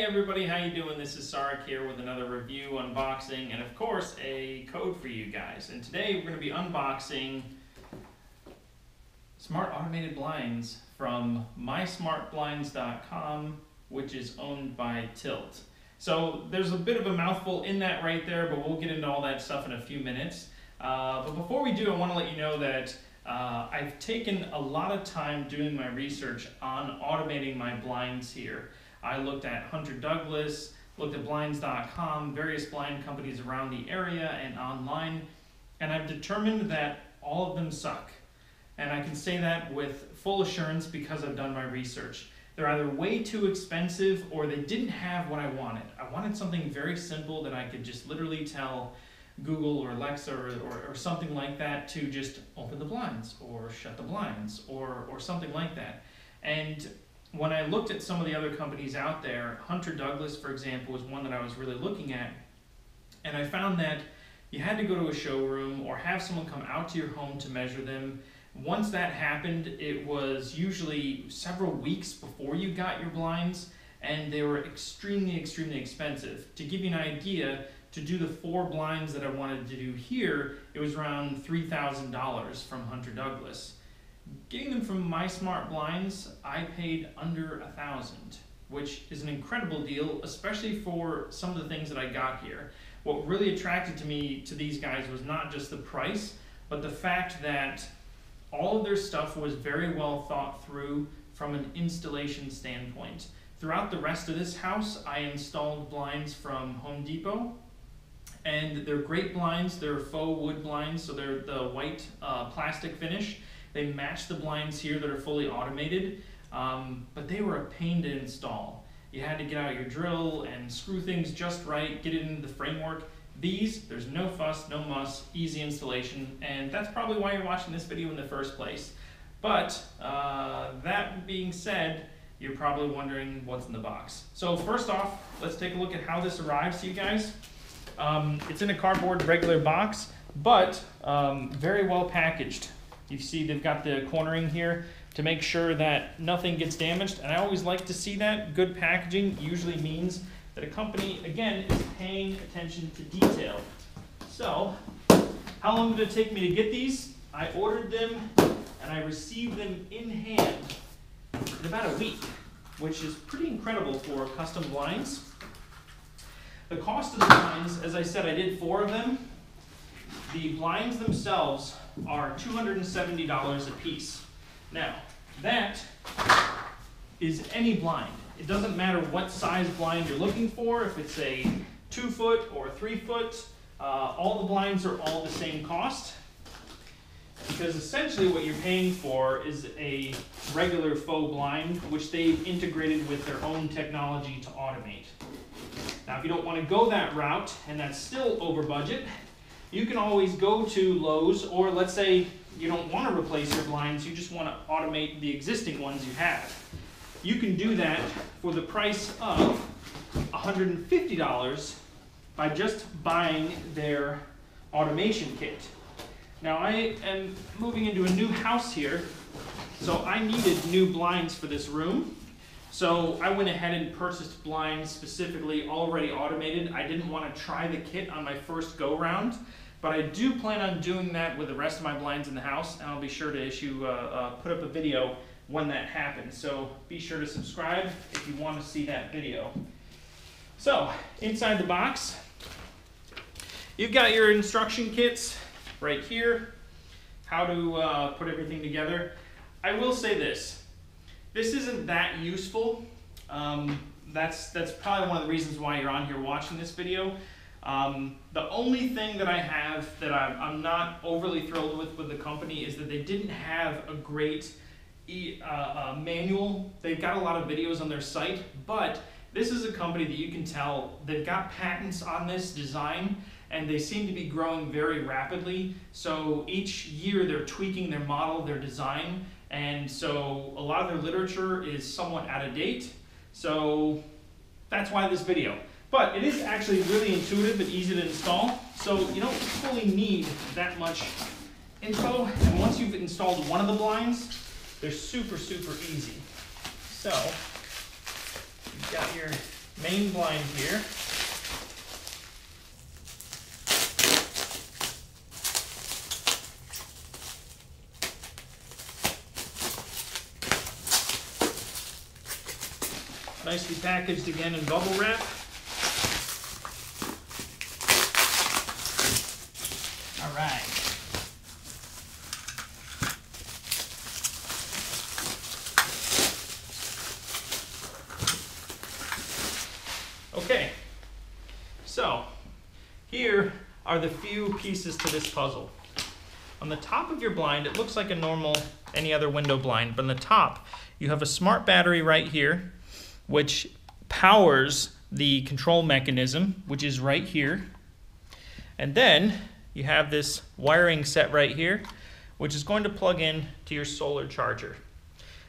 everybody, how you doing? This is Sarek here with another review, unboxing, and of course a code for you guys. And today we're going to be unboxing smart automated blinds from MySmartBlinds.com, which is owned by Tilt. So there's a bit of a mouthful in that right there, but we'll get into all that stuff in a few minutes. But before we do, I want to let you know that I've taken a lot of time doing my research on automating my blinds here. I looked at Hunter Douglas, looked at Blinds.com, various blind companies around the area and online, and I've determined that all of them suck. And I can say that with full assurance because I've done my research. They're either way too expensive or they didn't have what I wanted. I wanted something very simple that I could just literally tell Google or Alexa or something like that to just open the blinds or shut the blinds or something like that. And when I looked at some of the other companies out there, Hunter Douglas, for example, was one that I was really looking at, and I found that you had to go to a showroom or have someone come out to your home to measure them. Once that happened, it was usually several weeks before you got your blinds, and they were extremely expensive. To give you an idea, to do the 4 blinds that I wanted to do here, it was around $3,000 from Hunter Douglas. Getting them from MySmartBlinds, I paid under $1,000, which is an incredible deal, especially for some of the things that I got here. What really attracted me to these guys was not just the price, but the fact that all of their stuff was very well thought through from an installation standpoint. Throughout the rest of this house, I installed blinds from Home Depot, and they're great blinds. They're faux wood blinds, so they're the white plastic finish. They match the blinds here that are fully automated, but they were a pain to install. You had to get out your drill and screw things just right, get it into the framework. These, there's no fuss, no muss, easy installation, and that's probably why you're watching this video in the first place. But that being said, you're probably wondering what's in the box. So first off, let's take a look at how this arrives to you guys. It's in a cardboard regular box, but very well packaged. You see they've got the cornering here to make sure that nothing gets damaged, and I always like to see that. Good packaging usually means that a company, again, is paying attention to detail. So, how long did it take me to get these? I ordered them and I received them in hand in about a week, which is pretty incredible for custom blinds. The cost of the blinds, as I said, I did 4 of them. The blinds themselves are $270 a piece. Now, that is any blind. It doesn't matter what size blind you're looking for, if it's a 2-foot or 3-foot, all the blinds are all the same cost, because essentially what you're paying for is a regular faux blind, which they've integrated with their own technology to automate. Now, if you don't want to go that route, and that's still over budget, you can always go to Lowe's, or let's say you don't want to replace your blinds, you just want to automate the existing ones you have. You can do that for the price of $150 by just buying their automation kit. Now, I am moving into a new house here, so I needed new blinds for this room. So I went ahead and purchased blinds specifically already automated. I didn't want to try the kit on my first go-round, but I do plan on doing that with the rest of my blinds in the house, and I'll be sure to put up a video when that happens. So be sure to subscribe if you want to see that video. So inside the box, you've got your instruction kits right here, how to put everything together. I will say this isn't that useful. That's probably one of the reasons why you're on here watching this video. The only thing that I have that I'm not overly thrilled with the company is that they didn't have a great manual. They've got a lot of videos on their site, but this is a company that you can tell they've got patents on this design, and they seem to be growing very rapidly. So each year they're tweaking their model, their design, and so a lot of their literature is somewhat out of date. So that's why this video. But it is actually really intuitive and easy to install, so you don't fully need that much info. And once you've installed one of the blinds, they're super easy. So you've got your main blind here. Nicely packaged again in bubble wrap. All right. Okay, so here are the few pieces to this puzzle. On the top of your blind, it looks like a normal, any other window blind, but on the top, you have a smart battery right here, which powers the control mechanism, which is right here. And then you have this wiring set right here, which is going to plug in to your solar charger.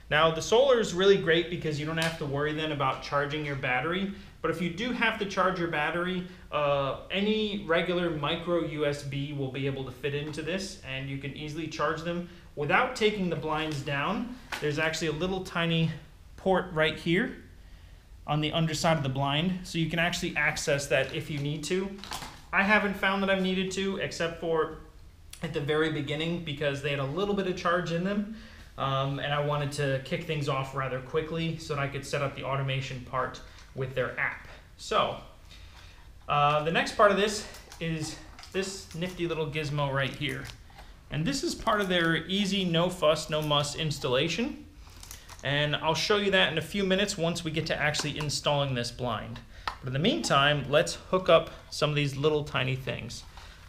Now, the solar is really great because you don't have to worry then about charging your battery. But if you do have to charge your battery, any regular micro USB will be able to fit into this, and you can easily charge them without taking the blinds down. There's actually a little tiny port right here on the underside of the blind, so you can actually access that if you need to. I haven't found that I've needed to, except for at the very beginning, because they had a little bit of charge in them. And I wanted to kick things off rather quickly so that I could set up the automation part with their app. So the next part of this is this nifty little gizmo right here. And this is part of their easy, no fuss, no muss installation. And I'll show you that in a few minutes once we get to actually installing this blind. But in the meantime, let's hook up some of these little tiny things.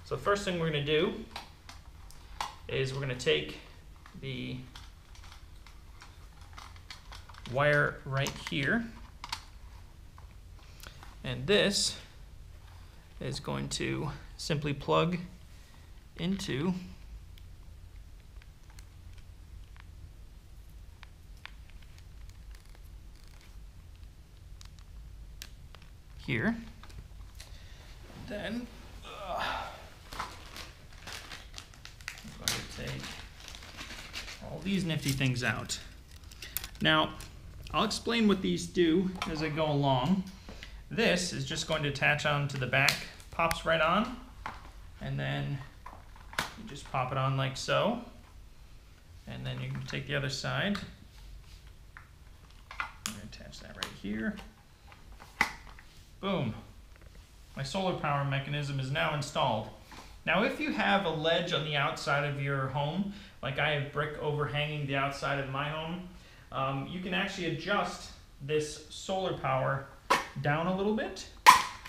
So the first thing we're going to do is we're going to take the wire right here, and this is going to simply plug into here. Then I'm going to take all these nifty things out. Now, I'll explain what these do as I go along. This is just going to attach onto the back, pops right on, and then you just pop it on like so. And then you can take the other side, I'm going to attach that right here. Boom. My solar power mechanism is now installed. Now, if you have a ledge on the outside of your home, like I have brick overhanging the outside of my home, you can actually adjust this solar power down a little bit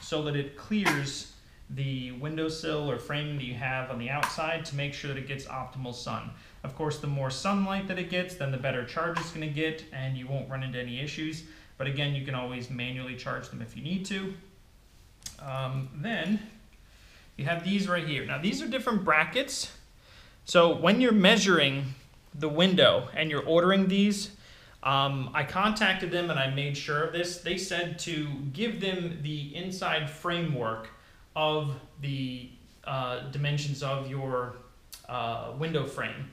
so that it clears the windowsill or framing that you have on the outside to make sure that it gets optimal sun. Of course, the more sunlight that it gets, then the better charge it's going to get, and you won't run into any issues. But again, you can always manually charge them if you need to. Then you have these right here. Now, these are different brackets. So when you're measuring the window and you're ordering these, I contacted them and I made sure of this. They said to give them the inside framework of the dimensions of your window frame.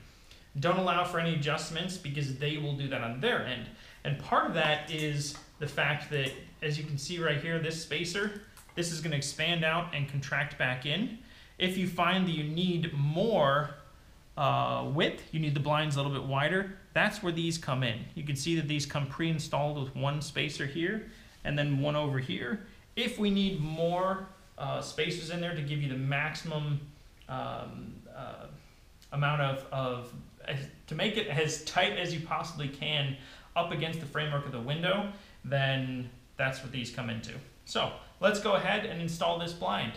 Don't allow for any adjustments because they will do that on their end. And part of that is the fact that, as you can see right here, this spacer, this is going to expand out and contract back in. If you find that you need more width, you need the blinds a little bit wider, that's where these come in. You can see that these come pre-installed with one spacer here and then one over here. If we need more spacers in there to give you the maximum amount of to make it as tight as you possibly can up against the framework of the window, then that's what these come into. So let's go ahead and install this blind.